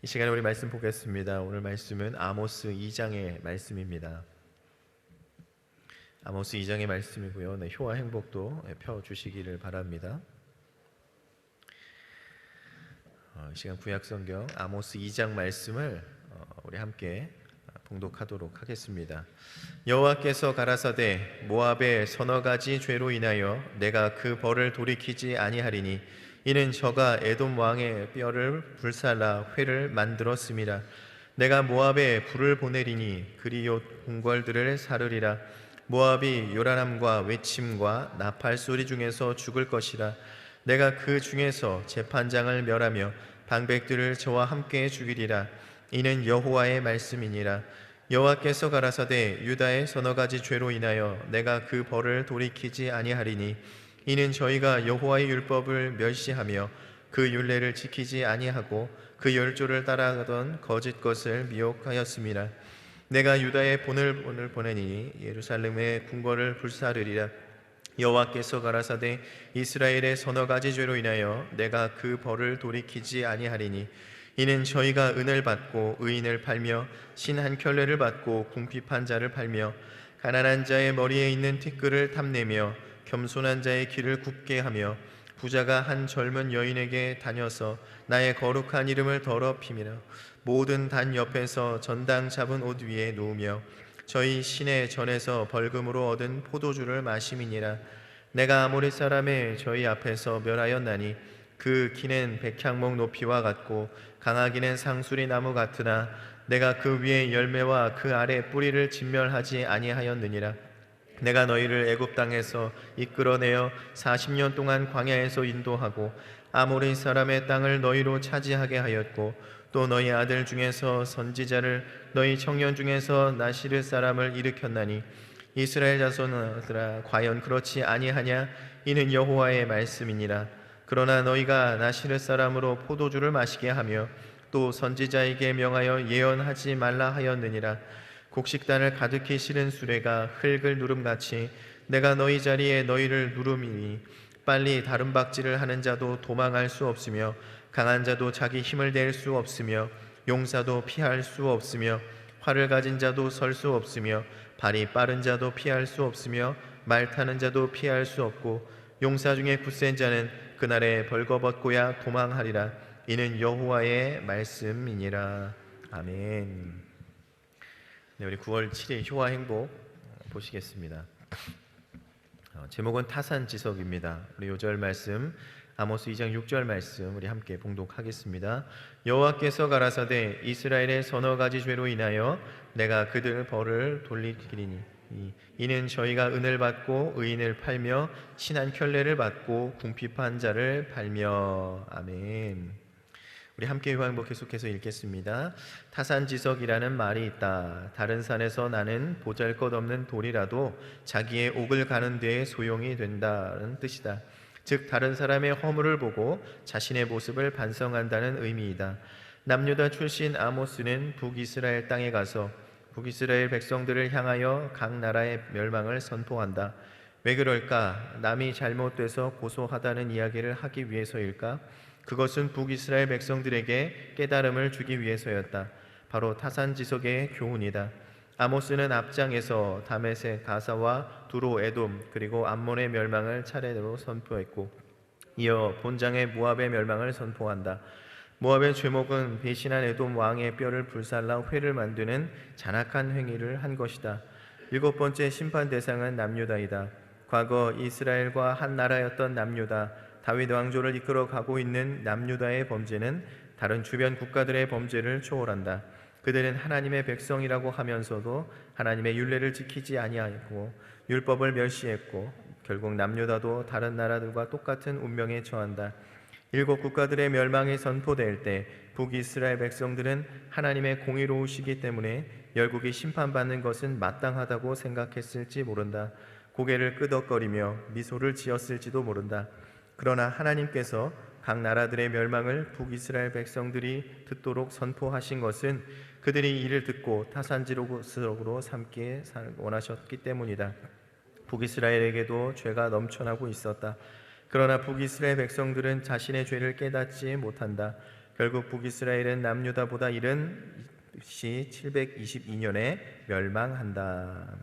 이 시간에 우리 말씀 보겠습니다. 오늘 말씀은 아모스 2장의 말씀입니다. 아모스 2장의 말씀이고요. 효와 행복도 펴주시기를 바랍니다. 이 시간 구약성경 아모스 2장 말씀을 우리 함께 봉독하도록 하겠습니다. 여호와께서 가라사대 모압의 서너 가지 죄로 인하여 내가 그 벌을 돌이키지 아니하리니 이는 저가 에돔 왕의 뼈를 불살라 회를 만들었음이라. 내가 모압에 불을 보내리니 그리옷 궁궐들을 사르리라. 모압이 요란함과 외침과 나팔 소리 중에서 죽을 것이라. 내가 그 중에서 재판장을 멸하며 방백들을 저와 함께 죽이리라. 이는 여호와의 말씀이니라. 여호와께서 가라사대 유다의 서너 가지 죄로 인하여 내가 그 벌을 돌이키지 아니하리니 이는 저희가 여호와의 율법을 멸시하며 그 율례를 지키지 아니하고 그 열조를 따라가던 거짓 것을 미혹하였음이라. 내가 유다의 본을 보내니 예루살렘의 궁궐을 불사르리라. 여호와께서 가라사대 이스라엘의 서너 가지 죄로 인하여 내가 그 벌을 돌이키지 아니하리니 이는 저희가 은을 받고 의인을 팔며 신 한 켤레를 받고 궁핍한 자를 팔며 가난한 자의 머리에 있는 티끌을 탐내며 겸손한 자의 길을 굽게 하며 부자가 한 젊은 여인에게 다녀서 나의 거룩한 이름을 더럽히며 모든 단 옆에서 전당 잡은 옷 위에 놓으며 저희 신의 전에서 벌금으로 얻은 포도주를 마심이니라. 내가 아모리 사람의 저희 앞에서 멸하였나니 그 키는 백향목 높이와 같고 강하기는 상수리 나무 같으나 내가 그 위에 열매와 그 아래 뿌리를 진멸하지 아니하였느니라. 내가 너희를 애굽 땅에서 이끌어내어 40년 동안 광야에서 인도하고 아모리 사람의 땅을 너희로 차지하게 하였고 또 너희 아들 중에서 선지자를 너희 청년 중에서 나시르 사람을 일으켰나니 이스라엘 자손들아 과연 그렇지 아니하냐? 이는 여호와의 말씀이니라. 그러나 너희가 나시르 사람으로 포도주를 마시게 하며 또 선지자에게 명하여 예언하지 말라 하였느니라. 곡식단을 가득히 실은 수레가 흙을 누름같이 내가 너희 자리에 너희를 누름이니 빨리 다름박질을 하는 자도 도망할 수 없으며 강한 자도 자기 힘을 낼 수 없으며 용사도 피할 수 없으며 활을 가진 자도 설 수 없으며 발이 빠른 자도 피할 수 없으며 말 타는 자도 피할 수 없고 용사 중에 굳센 자는 그날에 벌거벗고야 도망하리라. 이는 여호와의 말씀이니라. 아멘. 네, 우리 9월 7일 효와 행복 보시겠습니다. 제목은 타산지석입니다. 우리 요절 말씀 아모스 2장 6절 말씀 우리 함께 봉독하겠습니다. 여호와께서 가라사대 이스라엘의 서너 가지 죄로 인하여 내가 그들 벌을 돌리리니 이는 저희가 은을 받고 의인을 팔며 신 한 켤레를 받고 궁핍한 자를 팔며. 아멘. 우리 함께 요한복 계속해서 읽겠습니다. 타산지석이라는 말이 있다. 다른 산에서 나는 보잘것없는 돌이라도 자기의 옥을 가는 데에 소용이 된다는 뜻이다. 즉 다른 사람의 허물을 보고 자신의 모습을 반성한다는 의미이다. 남유다 출신 아모스는 북이스라엘 땅에 가서 북이스라엘 백성들을 향하여 각 나라의 멸망을 선포한다. 왜 그럴까? 남이 잘못돼서 고소하다는 이야기를 하기 위해서일까? 그것은 북이스라엘 백성들에게 깨달음을 주기 위해서였다. 바로 타산지석의 교훈이다. 아모스는 앞장에서 다메섹, 가사와 두로, 에돔 그리고 암몬의 멸망을 차례로 선포했고 이어 본장의 모압의 멸망을 선포한다. 모압의 죄목은 배신한 에돔 왕의 뼈를 불살라 회를 만드는 잔악한 행위를 한 것이다. 7번째 심판 대상은 남유다이다. 과거 이스라엘과 한 나라였던 남유다, 다윗 왕조를 이끌어 가고 있는 남유다의 범죄는 다른 주변 국가들의 범죄를 초월한다. 그들은 하나님의 백성이라고 하면서도 하나님의 율례를 지키지 아니하고 율법을 멸시했고 결국 남유다도 다른 나라들과 똑같은 운명에 처한다. 7 국가들의 멸망이 선포될 때 북이스라엘 백성들은 하나님의 공의로우시기 때문에 열국이 심판받는 것은 마땅하다고 생각했을지 모른다. 고개를 끄덕거리며 미소를 지었을지도 모른다. 그러나 하나님께서 각 나라들의 멸망을 북이스라엘 백성들이 듣도록 선포하신 것은 그들이 이를 듣고 타산지석으로 삼기에 원하셨기 때문이다. 북이스라엘에게도 죄가 넘쳐나고 있었다. 그러나 북이스라엘 백성들은 자신의 죄를 깨닫지 못한다. 결국 북이스라엘은 남유다보다 이른 시 722년에 멸망한다.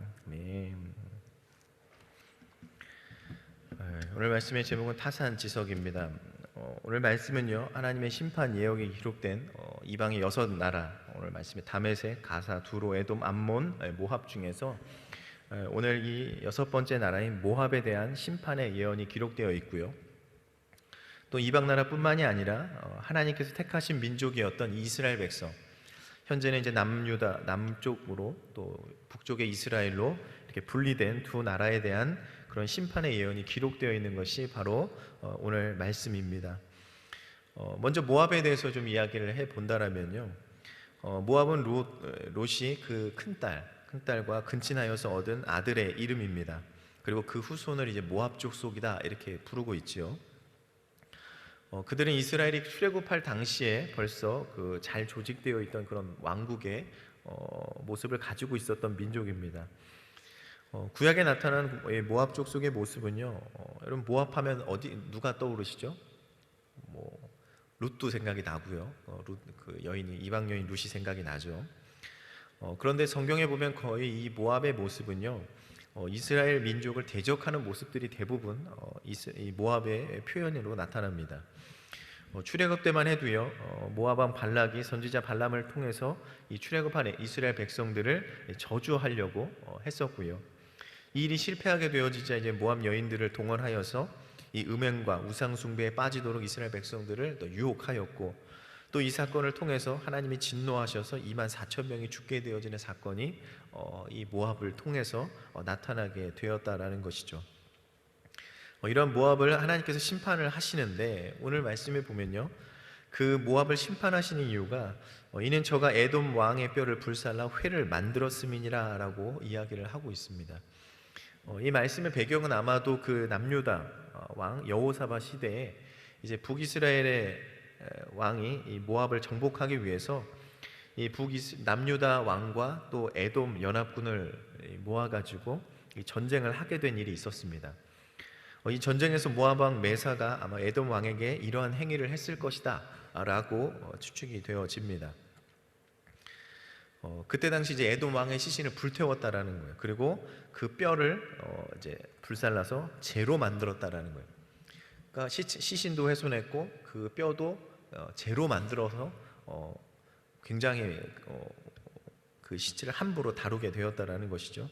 오늘 말씀의 제목은 타산지석입니다. 오늘 말씀은요, 하나님의 심판 예언이 기록된 이방의 6나라, 오늘 말씀에 다메섹, 가사, 두로, 에돔, 암몬, 모압 중에서 오늘 이 6번째 나라인 모압에 대한 심판의 예언이 기록되어 있고요. 또 이방 나라뿐만이 아니라 하나님께서 택하신 민족이었던 이스라엘 백성, 현재는 이제 남유다 남쪽으로 또 북쪽의 이스라엘로 이렇게 분리된 두 나라에 대한 그런 심판의 예언이 기록되어 있는 것이 바로 오늘 말씀입니다. 먼저 모압에 대해서 좀 이야기를 해 본다라면요, 모압은 롯이 그 큰딸과 근친하여서 얻은 아들의 이름입니다. 그리고 그 후손을 이제 모압 족속이다 이렇게 부르고 있지요. 그들은 이스라엘이 출애굽할 당시에 벌써 그 잘 조직되어 있던 그런 왕국의 모습을 가지고 있었던 민족입니다. 구약에 나타난 모압 족속의 모습은요, 여러분 모압하면 누가 떠오르시죠? 룻도 생각이 나고요. 그 여인이 이방 여인 룻이 생각이 나죠. 그런데 성경에 보면 거의 이 모압의 모습은요, 이스라엘 민족을 대적하는 모습들이 대부분 이 모압의 표현으로 나타납니다. 출애굽 때만 해도요, 모압 왕 발락이 선지자 발람을 통해서 이 출애굽한 이스라엘 백성들을 저주하려고 했었고요. 이 일이 실패하게 되어지자 이제 모압 여인들을 동원하여서 이 음행과 우상 숭배에 빠지도록 이스라엘 백성들을 또 유혹하였고, 또 이 사건을 통해서 하나님이 진노하셔서 24,000명이 죽게 되어지는 사건이 이 모압을 통해서 나타나게 되었다라는 것이죠. 이런 모압을 하나님께서 심판을 하시는데, 오늘 말씀에 보면요, 그 모압을 심판하시는 이유가 이는 저가 에돔 왕의 뼈를 불살라 회를 만들었음이니라 라고 이야기를 하고 있습니다. 이 말씀의 배경은 아마도 그 남유다 왕 여호사밧 시대에 이제 북이스라엘의 왕이 이 모압을 정복하기 위해서 이 남유다 왕과 또 에돔 연합군을 모아가지고 전쟁을 하게 된 일이 있었습니다. 이 전쟁에서 모압 왕 메사가 아마 에돔 왕에게 이러한 행위를 했을 것이다 라고 추측이 되어집니다. 그때 당시 이제 에돔 왕의 시신을 불태웠다라는 거예요. 그리고 그 뼈를 이제 불살라서 재로 만들었다라는 거예요. 그러니까 시신도 훼손했고 그 뼈도 재로 만들어서 굉장히 그 시체를 함부로 다루게 되었다라는 것이죠.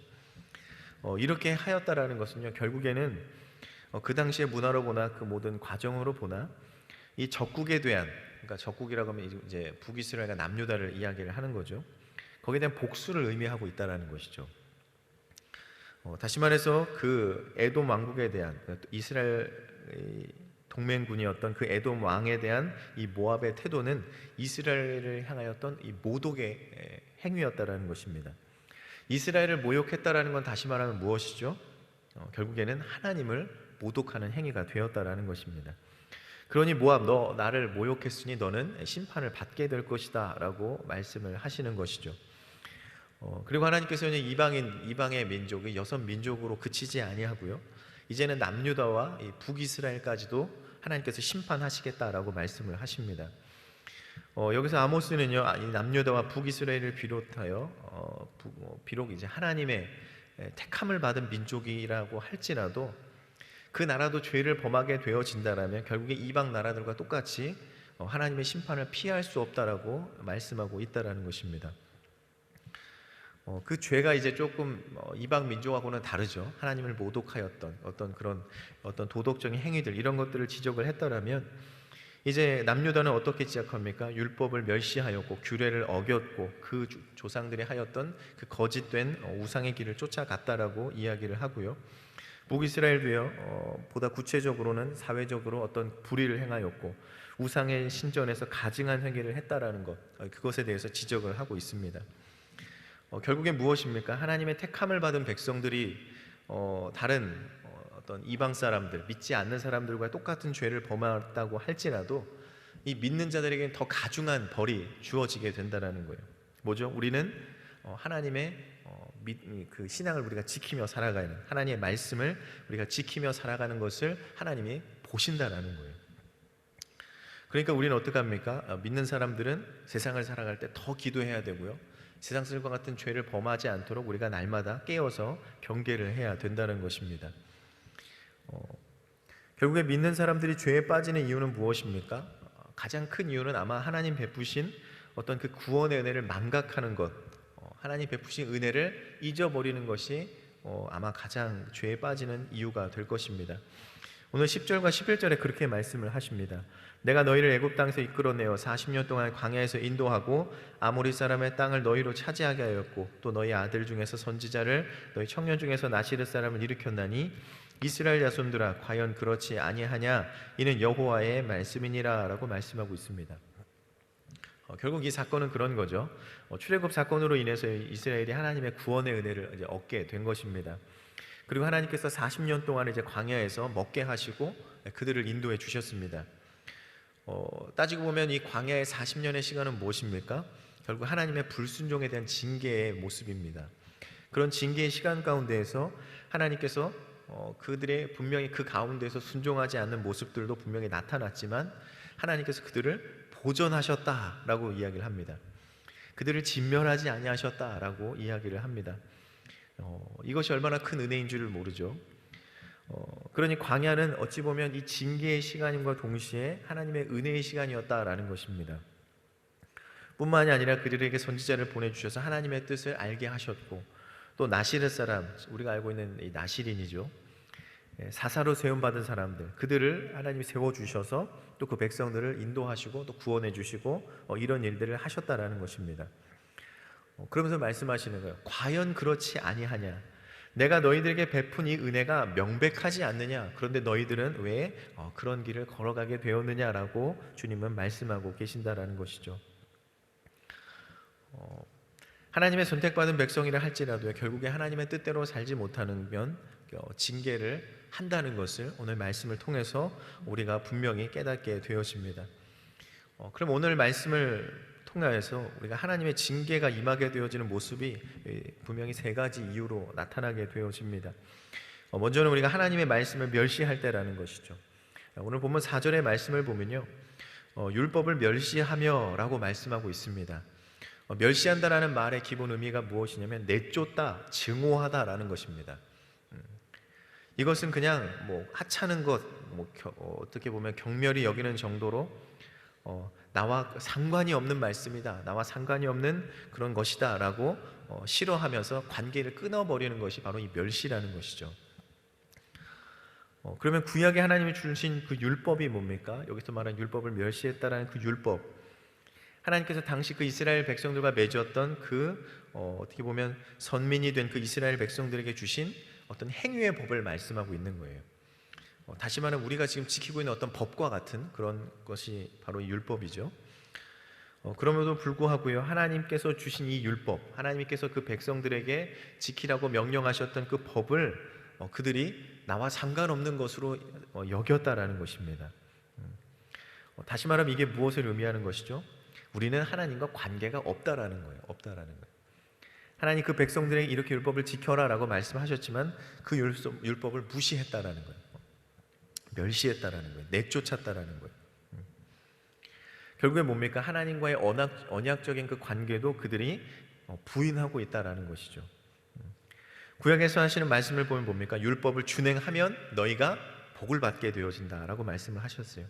이렇게 하였다라는 것은요, 결국에는 그 당시의 문화로 보나 그 모든 과정으로 보나 이 적국에 대한, 그러니까 적국이라고 하면 이제 북이스라엘과 남유다를 이야기를 하는 거죠. 거기에 대한 복수를 의미하고 있다라는 것이죠. 다시 말해서 그 에돔 왕국에 대한 이스라엘 동맹군이었던 그 에돔 왕에 대한 이 모압의 태도는 이스라엘을 향하였던 이 모독의 행위였다라는 것입니다. 이스라엘을 모욕했다라는 건 다시 말하면 무엇이죠? 결국에는 하나님을 모독하는 행위가 되었다라는 것입니다. 그러니 모압, 너 나를 모욕했으니 너는 심판을 받게 될 것이다 라고 말씀을 하시는 것이죠. 그리고 하나님께서는 이방의 민족이 6민족으로 그치지 아니하고요, 이제는 남유다와 북이스라엘까지도 하나님께서 심판하시겠다라고 말씀을 하십니다. 여기서 아모스는요, 이 남유다와 북이스라엘을 비롯하여 비록 이제 하나님의 택함을 받은 민족이라고 할지라도 그 나라도 죄를 범하게 되어진다라면 결국에 이방 나라들과 똑같이 하나님의 심판을 피할 수 없다라고 말씀하고 있다라는 것입니다. 그 죄가 이제 조금 이방 민족하고는 다르죠. 하나님을 모독하였던 어떤 도덕적인 행위들, 이런 것들을 지적을 했다라면 이제 남유다는 어떻게 지적합니까? 율법을 멸시하였고 규례를 어겼고 그 조상들이 하였던 그 거짓된 우상의 길을 쫓아갔다라고 이야기를 하고요. 북이스라엘도요, 보다 구체적으로는 사회적으로 어떤 불의를 행하였고 우상의 신전에서 가증한 행위를 했다라는 것, 그것에 대해서 지적을 하고 있습니다. 결국엔 무엇입니까? 하나님의 택함을 받은 백성들이 다른 어떤 이방 사람들, 믿지 않는 사람들과 똑같은 죄를 범했다고 할지라도 이 믿는 자들에게는 더 가중한 벌이 주어지게 된다는 거예요. 뭐죠? 우리는 하나님의 그 신앙을 우리가 지키며 살아가는, 하나님의 말씀을 우리가 지키며 살아가는 것을 하나님이 보신다라는 거예요. 그러니까 우리는 어떡합니까? 믿는 사람들은 세상을 살아갈 때 더 기도해야 되고요. 세상 사람과 같은 죄를 범하지 않도록 우리가 날마다 깨어서 경계를 해야 된다는 것입니다. 결국에 믿는 사람들이 죄에 빠지는 이유는 무엇입니까? 가장 큰 이유는 아마 하나님 베푸신 어떤 그 구원의 은혜를 망각하는 것, 하나님 베푸신 은혜를 잊어버리는 것이 아마 가장 죄에 빠지는 이유가 될 것입니다. 오늘 10절과 11절에 그렇게 말씀을 하십니다. 내가 너희를 애굽 땅에서 이끌어내어 40년 동안 광야에서 인도하고 아모리 사람의 땅을 너희로 차지하게 하였고 또 너희 아들 중에서 선지자를 너희 청년 중에서 나시르 사람을 일으켰나니 이스라엘 자손들아 과연 그렇지 아니하냐 이는 여호와의 말씀이니라 라고 말씀하고 있습니다. 결국 이 사건은 그런 거죠. 출애굽 사건으로 인해서 이스라엘이 하나님의 구원의 은혜를 이제 얻게 된 것입니다. 그리고 하나님께서 40년 동안 이제 광야에서 먹게 하시고 그들을 인도해 주셨습니다. 따지고 보면 이 광야의 40년의 시간은 무엇입니까? 결국 하나님의 불순종에 대한 징계의 모습입니다. 그런 징계의 시간 가운데에서 하나님께서 그들의 분명히 그 가운데서 순종하지 않는 모습들도 분명히 나타났지만 하나님께서 그들을 보존하셨다라고 이야기를 합니다. 그들을 진멸하지 아니하셨다라고 이야기를 합니다. 이것이 얼마나 큰 은혜인 줄을 모르죠. 그러니 광야는 어찌 보면 이 징계의 시간임과 동시에 하나님의 은혜의 시간이었다라는 것입니다. 뿐만이 아니라 그들에게 선지자를 보내주셔서 하나님의 뜻을 알게 하셨고 또 나시르 사람, 우리가 알고 있는 이 나시린이죠. 사사로 세움받은 사람들, 그들을 하나님이 세워주셔서 또 그 백성들을 인도하시고 또 구원해 주시고 이런 일들을 하셨다라는 것입니다. 그러면서 말씀하시는 거예요. 과연 그렇지 아니하냐? 내가 너희들에게 베푼 이 은혜가 명백하지 않느냐? 그런데 너희들은 왜 그런 길을 걸어가게 되었느냐라고 주님은 말씀하고 계신다라는 것이죠. 하나님의 선택받은 백성이라 할지라도 결국에 하나님의 뜻대로 살지 못하면 징계를 한다는 것을 오늘 말씀을 통해서 우리가 분명히 깨닫게 되어집니다. 그럼 오늘 말씀을 통하여서 우리가 하나님의 징계가 임하게 되어지는 모습이 분명히 세 가지 이유로 나타나게 되어집니다. 먼저는 우리가 하나님의 말씀을 멸시할 때라는 것이죠. 오늘 본문 4절의 말씀을 보면요, 율법을 멸시하며 라고 말씀하고 있습니다. 멸시한다라는 말의 기본 의미가 무엇이냐면 내쫓다, 증오하다라는 것입니다. 이것은 그냥 하찮은 것, 어떻게 보면 경멸히 여기는 정도로 나와 상관이 없는 말씀이다, 나와 상관이 없는 그런 것이다 라고 싫어하면서 관계를 끊어버리는 것이 바로 이 멸시라는 것이죠. 그러면 구약에 하나님이 주신 그 율법이 뭡니까? 여기서 말한 율법을 멸시했다라는 그 율법, 하나님께서 당시 그 이스라엘 백성들과 맺었던 그 어떻게 보면 선민이 된 그 이스라엘 백성들에게 주신 어떤 행위의 법을 말씀하고 있는 거예요. 다시 말하면 우리가 지금 지키고 있는 어떤 법과 같은 그런 것이 바로 이 율법이죠. 그럼에도 불구하고요, 하나님께서 주신 이 율법, 하나님께서 그 백성들에게 지키라고 명령하셨던 그 법을 그들이 나와 상관없는 것으로 여겼다라는 것입니다. 다시 말하면 이게 무엇을 의미하는 것이죠? 우리는 하나님과 관계가 없다라는 거예요. 없다라는 거예요. 하나님 그 백성들에게 이렇게 율법을 지켜라라고 말씀하셨지만 그 율법을 무시했다라는 거예요. 멸시했다라는 거예요. 내쫓았다라는 거예요. 결국에 뭡니까? 하나님과의 언약적인 그 관계도 그들이 부인하고 있다라는 것이죠. 구약에서 하시는 말씀을 보면 뭡니까? 율법을 준행하면 너희가 복을 받게 되어진다라고 말씀을 하셨어요.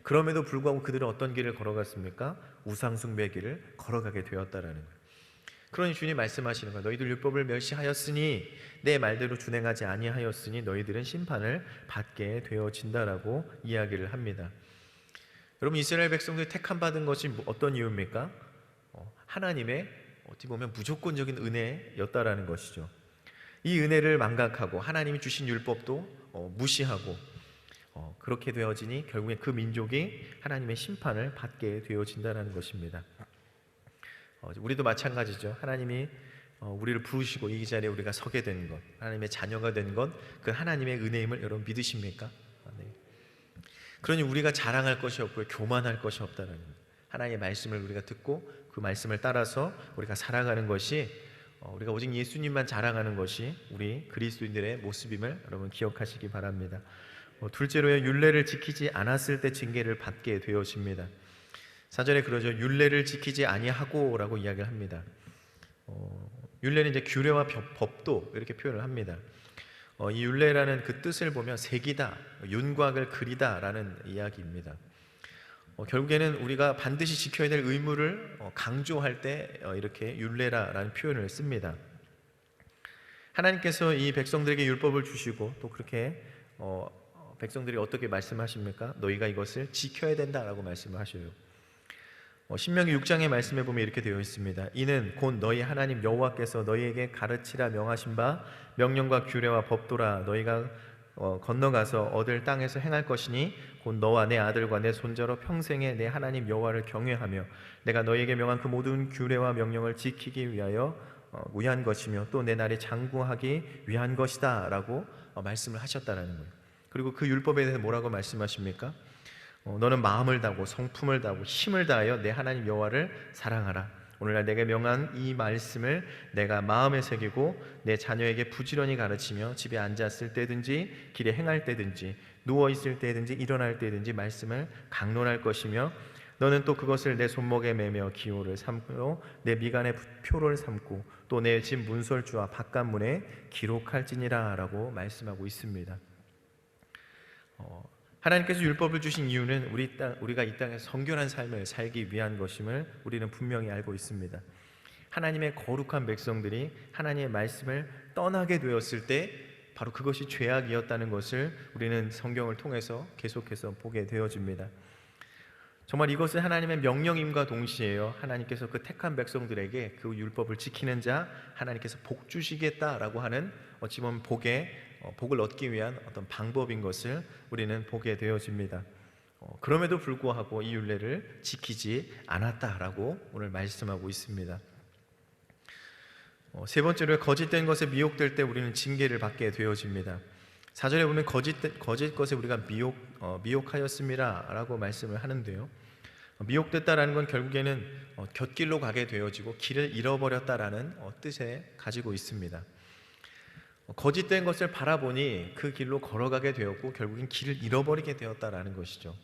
그럼에도 불구하고 그들은 어떤 길을 걸어갔습니까? 우상숭배 길을 걸어가게 되었다라는 거예요. 그러니 주님 말씀하시는 거예요. 너희들 율법을 멸시하였으니, 내 말대로 준행하지 아니하였으니 너희들은 심판을 받게 되어진다라고 이야기를 합니다. 여러분, 이스라엘 백성들이 택함 받은 것이 어떤 이유입니까? 하나님의 어떻게 보면 무조건적인 은혜였다라는 것이죠. 이 은혜를 망각하고 하나님이 주신 율법도 무시하고 그렇게 되어지니 결국에 그 민족이 하나님의 심판을 받게 되어진다는 것입니다. 우리도 마찬가지죠. 하나님이 우리를 부르시고 이 자리에 우리가 서게 된 것, 하나님의 자녀가 된 것, 그 하나님의 은혜임을 여러분 믿으십니까? 네. 그러니 우리가 자랑할 것이 없고 교만할 것이 없다는 것, 하나님의 말씀을 우리가 듣고 그 말씀을 따라서 우리가 살아가는 것이, 우리가 오직 예수님만 자랑하는 것이 우리 그리스도인들의 모습임을 여러분 기억하시기 바랍니다. 둘째로요, 율례를 지키지 않았을 때 징계를 받게 되어집니다. 사전에 그러죠. 율례를 지키지 아니하고라고 이야기를 합니다. 율례는 이제 규례와 법도 이렇게 표현을 합니다. 이 율례라는 그 뜻을 보면 색이다, 윤곽을 그리다라는 이야기입니다. 결국에는 우리가 반드시 지켜야 될 의무를 강조할 때 이렇게 율례라는 표현을 씁니다. 하나님께서 이 백성들에게 율법을 주시고 또 그렇게 백성들이 어떻게 말씀하십니까? 너희가 이것을 지켜야 된다라고 말씀을 하셔요. 신명기 6장의 말씀에 보면 이렇게 되어 있습니다. 이는 곧 너희 하나님 여호와께서 너희에게 가르치라 명하신 바 명령과 규례와 법도라. 너희가 건너가서 얻을 땅에서 행할 것이니 곧 너와 내 아들과 내 손자로 평생에 내 하나님 여호와를 경외하며 내가 너희에게 명한 그 모든 규례와 명령을 지키기 위한 것이며 또 내 날에 장구하기 위한 것이다 라고 말씀을 하셨다라는 거예요. 그리고 그 율법에 대해서 뭐라고 말씀하십니까? 너는 마음을 다하고 성품을 다하고 힘을 다하여 내 하나님 여호와를 사랑하라. 오늘날 내게 명한 이 말씀을 내가 마음에 새기고 내 자녀에게 부지런히 가르치며 집에 앉았을 때든지 길에 행할 때든지 누워 있을 때든지 일어날 때든지 말씀을 강론할 것이며 너는 또 그것을 내 손목에 매며 기호를 삼고 내 미간에 표를 삼고 또 내 집 문설주와 바깥문에 기록할지니라 라고 말씀하고 있습니다. 하나님께서 율법을 주신 이유는 우리가 이 땅에 성결한 삶을 살기 위한 것임을 우리는 분명히 알고 있습니다. 하나님의 거룩한 백성들이 하나님의 말씀을 떠나게 되었을 때 바로 그것이 죄악이었다는 것을 우리는 성경을 통해서 계속해서 보게 되어집니다. 정말 이것은 하나님의 명령임과 동시에요, 하나님께서 그 택한 백성들에게 그 율법을 지키는 자 하나님께서 복 주시겠다라고 하는 어찌 보면 복을 얻기 위한 어떤 방법인 것을 우리는 보게 되어집니다. 그럼에도 불구하고 이 율례를 지키지 않았다라고 오늘 말씀하고 있습니다. 세 번째로 거짓된 것에 미혹될 때 우리는 징계를 받게 되어집니다. 4절에 보면 거짓 것에 우리가 미혹하였음이라라고 말씀을 하는데요. 미혹됐다라는 건 결국에는 곁길로 가게 되어지고 길을 잃어버렸다라는 뜻에 가지고 있습니다. 거짓된 것을 바라보니 그 길로 걸어가게 되었고 결국엔 길을 잃어버리게 되었다라는 것이죠.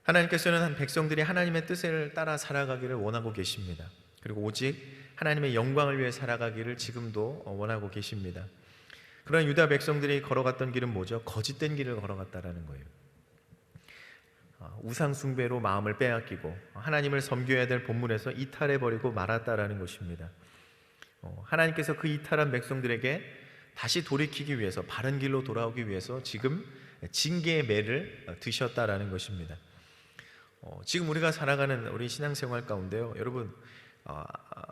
하나님께서는 백성들이 하나님의 뜻을 따라 살아가기를 원하고 계십니다. 그리고 오직 하나님의 영광을 위해 살아가기를 지금도 원하고 계십니다. 그러나 유다 백성들이 걸어갔던 길은 뭐죠? 거짓된 길을 걸어갔다라는 거예요. 우상 숭배로 마음을 빼앗기고 하나님을 섬겨야 될 본문에서 이탈해버리고 말았다라는 것입니다. 하나님께서 그 이탈한 백성들에게 다시 돌이키기 위해서, 바른 길로 돌아오기 위해서 지금 징계의 매를 드셨다라는 것입니다. 지금 우리가 살아가는 우리 신앙생활 가운데요, 여러분,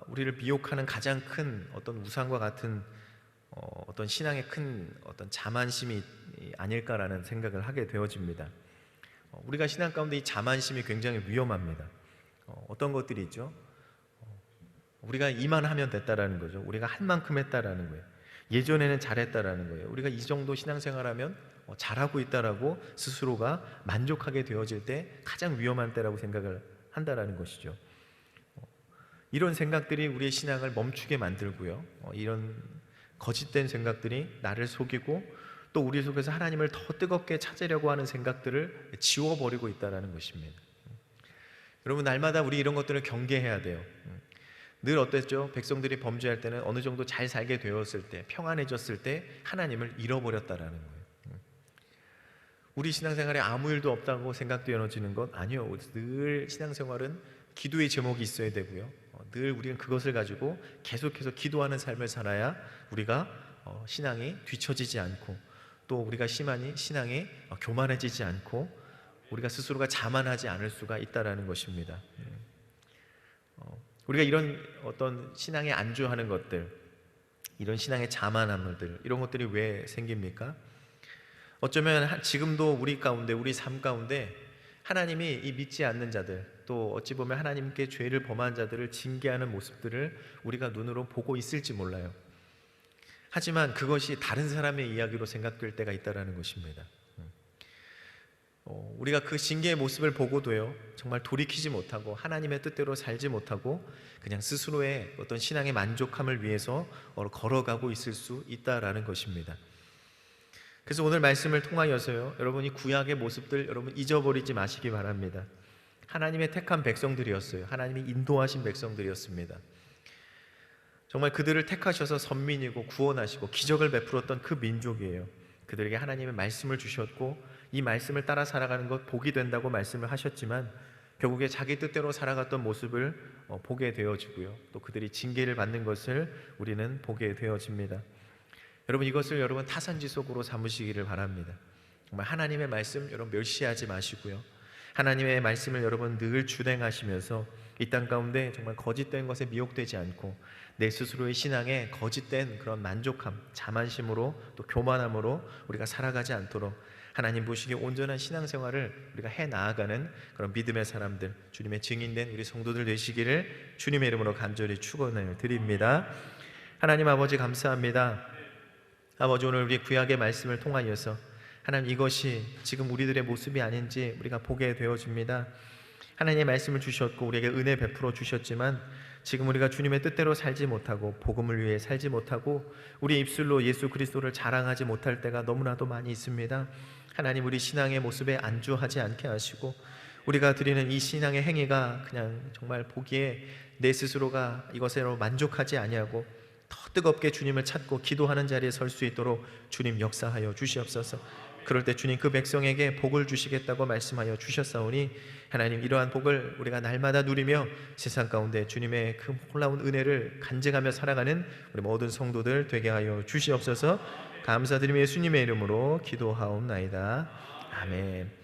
우리를 미혹하는 가장 큰 어떤 우상과 같은 어떤 신앙의 큰 어떤 자만심이 아닐까라는 생각을 하게 되어집니다. 우리가 신앙 가운데 이 자만심이 굉장히 위험합니다. 어떤 것들이 있죠? 우리가 이만하면 됐다라는 거죠. 우리가 한 만큼 했다라는 거예요. 예전에는 잘했다라는 거예요. 우리가 이 정도 신앙생활하면 잘하고 있다라고 스스로가 만족하게 되어질 때 가장 위험한 때라고 생각을 한다라는 것이죠. 이런 생각들이 우리의 신앙을 멈추게 만들고요, 이런 거짓된 생각들이 나를 속이고 또 우리 속에서 하나님을 더 뜨겁게 찾으려고 하는 생각들을 지워버리고 있다는 것입니다. 여러분, 날마다 우리 이런 것들을 경계해야 돼요. 늘 어땠죠? 백성들이 범죄할 때는 어느 정도 잘 살게 되었을 때, 평안해졌을 때 하나님을 잃어버렸다라는 거예요. 우리 신앙생활에 아무 일도 없다고 생각되어지는 것 아니요. 늘 신앙생활은 기도의 제목이 있어야 되고요, 늘 우리는 그것을 가지고 계속해서 기도하는 삶을 살아야 우리가 신앙이 뒤처지지 않고 또 우리가 신앙이 교만해지지 않고 우리가 스스로가 자만하지 않을 수가 있다라는 것입니다. 우리가 이런 어떤 신앙에 안주하는 것들, 이런 신앙의 자만함들, 이런 것들이 왜 생깁니까? 어쩌면 지금도 우리 가운데, 우리 삶 가운데 하나님이 이 믿지 않는 자들, 또 어찌 보면 하나님께 죄를 범한 자들을 징계하는 모습들을 우리가 눈으로 보고 있을지 몰라요. 하지만 그것이 다른 사람의 이야기로 생각될 때가 있다는 것입니다. 우리가 그 징계의 모습을 보고도요, 정말 돌이키지 못하고 하나님의 뜻대로 살지 못하고 그냥 스스로의 어떤 신앙의 만족함을 위해서 걸어가고 있을 수 있다라는 것입니다. 그래서 오늘 말씀을 통하여서요, 여러분이 구약의 모습들 여러분 잊어버리지 마시기 바랍니다. 하나님의 택한 백성들이었어요. 하나님이 인도하신 백성들이었습니다. 정말 그들을 택하셔서 선민이고 구원하시고 기적을 베풀었던 그 민족이에요. 그들에게 하나님의 말씀을 주셨고 이 말씀을 따라 살아가는 것 복이 된다고 말씀을 하셨지만 결국에 자기 뜻대로 살아갔던 모습을 보게 되어지고요, 또 그들이 징계를 받는 것을 우리는 보게 되어집니다. 여러분, 이것을 여러분 타산지석으로 삼으시기를 바랍니다. 정말 하나님의 말씀 여러분 멸시하지 마시고요, 하나님의 말씀을 여러분 늘 준행하시면서 이 땅 가운데 정말 거짓된 것에 미혹되지 않고 내 스스로의 신앙에 거짓된 그런 만족함, 자만심으로 또 교만함으로 우리가 살아가지 않도록 하나님 보시기에 온전한 신앙생활을 우리가 해 나아가는 그런 믿음의 사람들, 주님의 증인된 우리 성도들 되시기를 주님의 이름으로 간절히 축원을 드립니다. 하나님 아버지 감사합니다. 아버지, 오늘 우리 구약의 말씀을 통하여서 하나님 이것이 지금 우리들의 모습이 아닌지 우리가 보게 되어집니다. 하나님의 말씀을 주셨고 우리에게 은혜 베풀어 주셨지만 지금 우리가 주님의 뜻대로 살지 못하고 복음을 위해 살지 못하고 우리 입술로 예수 그리스도를 자랑하지 못할 때가 너무나도 많이 있습니다. 하나님, 우리 신앙의 모습에 안주하지 않게 하시고 우리가 드리는 이 신앙의 행위가 그냥 정말 보기에 내 스스로가 이것으로 만족하지 아니하고 더 뜨겁게 주님을 찾고 기도하는 자리에 설 수 있도록 주님 역사하여 주시옵소서. 그럴 때 주님 그 백성에게 복을 주시겠다고 말씀하여 주셨사오니 하나님, 이러한 복을 우리가 날마다 누리며 세상 가운데 주님의 그 놀라운 은혜를 간증하며 살아가는 우리 모든 성도들 되게 하여 주시옵소서. 감사드리며 예수님의 이름으로 기도하옵나이다. 아멘.